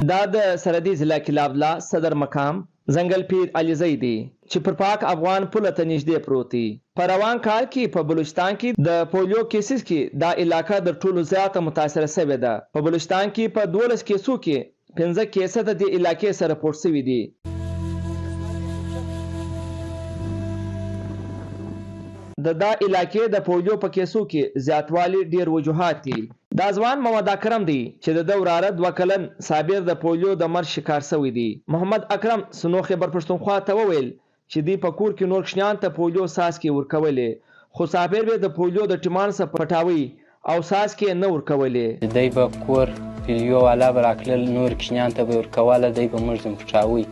دا د سرحدي ضلع کلاب الله صدر مقام ځنګل پیر علیزی دی چې پر پاک افغان پوله ته نږدې پروت دی. په روان کال کې په بلوچستان کې د پولیو کیسز کې دا علاقه د ټولو زیاته متاثره شوې ده. په بلوچستان کې په 12 کیسو کې 15 کیسه د دې علاقې سره رپورټ شوي دي. دا علاقې د پولیو په کیسو کې زیاتوالی ډیر وجوهات دي. دا ځوان محمد اکرم دی چې د وراره 2 کلن صابر د پولیو د مرګ شکار شوی دی. محمد اکرم سنو خبر پښتونخوا ته وویل چې دی په کور کې نور کشنیان ته پولیو ساسکې ورکولې، خو صابر به د پولیو د ټیمان څخه پټاوي او ساسکې نه ورکولې. دی به کور پولیو والا به راکړل، نور کشنیان ته به ورکوله، دی به موږ ځم پټاوي.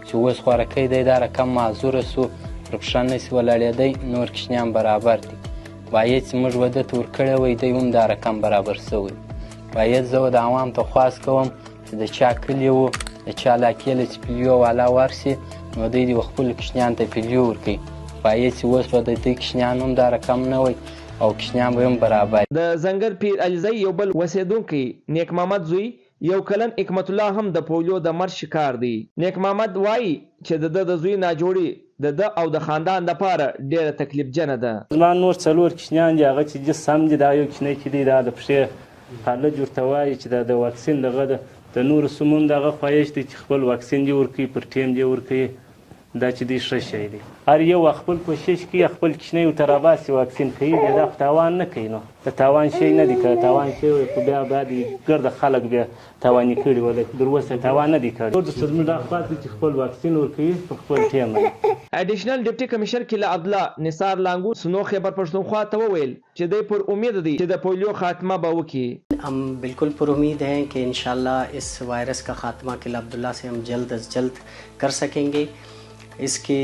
چې اوس خوارکی دی دا رقم معذوره سو، پر پښه نسي ولاړېدی، نور کشنیان برابر دي. باید چې موږ وده ته ورکړی وی دی هم دا رقم برابر شوی. باید زه د عوام ته خواست کوم چې د چا کلي و د چا علاقې له چې پولیو والا ورسي نو دوی د خپلو کشنیانو ته پولیو ورکوي. باید چې اوس به د دوی کشنیان هم دا رقم نه وی او کشنیان به هم برابر. د ځنګل پیر علیزی یو بل اوسېدونکی نیک محمد زوی 1 کلن حکمت الله هم د پولیو د مرګ شکار دی. نیک محمد وایي چې د زوی ناجوړي د او د خاندان لپاره ډیره تکلیف جنه ده. زما نور 4 کشنیان دي، هغه چې جسم دي، دا یو کشنی چې دی دا د پښې خالد ورته وایي چې دا د واکسین دغه د نورو سمون دغه خواهش دی چې خپل واکسین دې ورکوي، پر ټیم دې ورکوي، دا چې دی ښه شی دی. هر یو خپل کوشش کوي خپل کشنی ورته راباسي واکسین کوي، دا خو تاوان نه کوي. نو د تاوان شی نه دی که تاوان شی وي خو بیا باید ګرده خلک بیا تاواني کړي ولی تر اوسه تاوان نه دی کړی. ټول د زموږ دا خواست دی چې خپل واکسین ورکوي په خپل ټیم. ایډیشنل ډیپټي کمشنر کلا عبدالله نثار لانګو سنو خبر پښتونخوا ته وویل چې دی پر امید دی چې د پولیو خاتمه به وکړي. हम बिल्कुल पर उम्मीद हैं कि इंशाल्लाह इस वायरस का ख़ात्मा किला अब्दुल्ला से हम जल्द अज जल्द कर सकेंगे. इसकी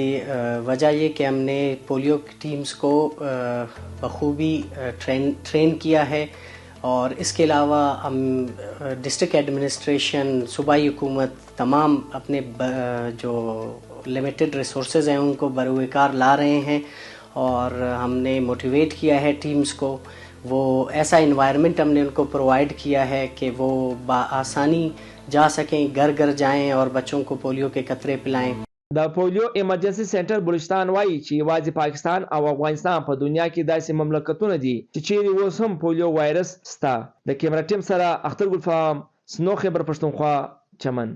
वजह ये कि हमने पोलियो की टीम्स को बखूबी ट्रेन किया है और इसके अलावा हम डिस्ट्रिक्ट एडमिनिस्ट्रेशन, सूबाई हुकूमत तमाम अपने जो लिमिटेड रिसोर्सेज हैं उनको बरूकार ला रहे हैं और हमने मोटिवेट किया है टीम्स को. वो ऐसा इन्वायरमेंट हमने उनको प्रोवाइड किया है कि वो आसानी जा सकें, घर घर जाएं और बच्चों को पोलियो के कतरे पिलाएं. د پولیو ایمرجنسي سنټر بلوچستان وایي چې یوازې پاکستان او افغانستان په دنیا کې داسې مملکتونه دي چې چیرې اوس هم پولیو وایرس شته. د کیمرا ټیم سره اختر ګل فام، سنو خبر پښتونخوا، چمن.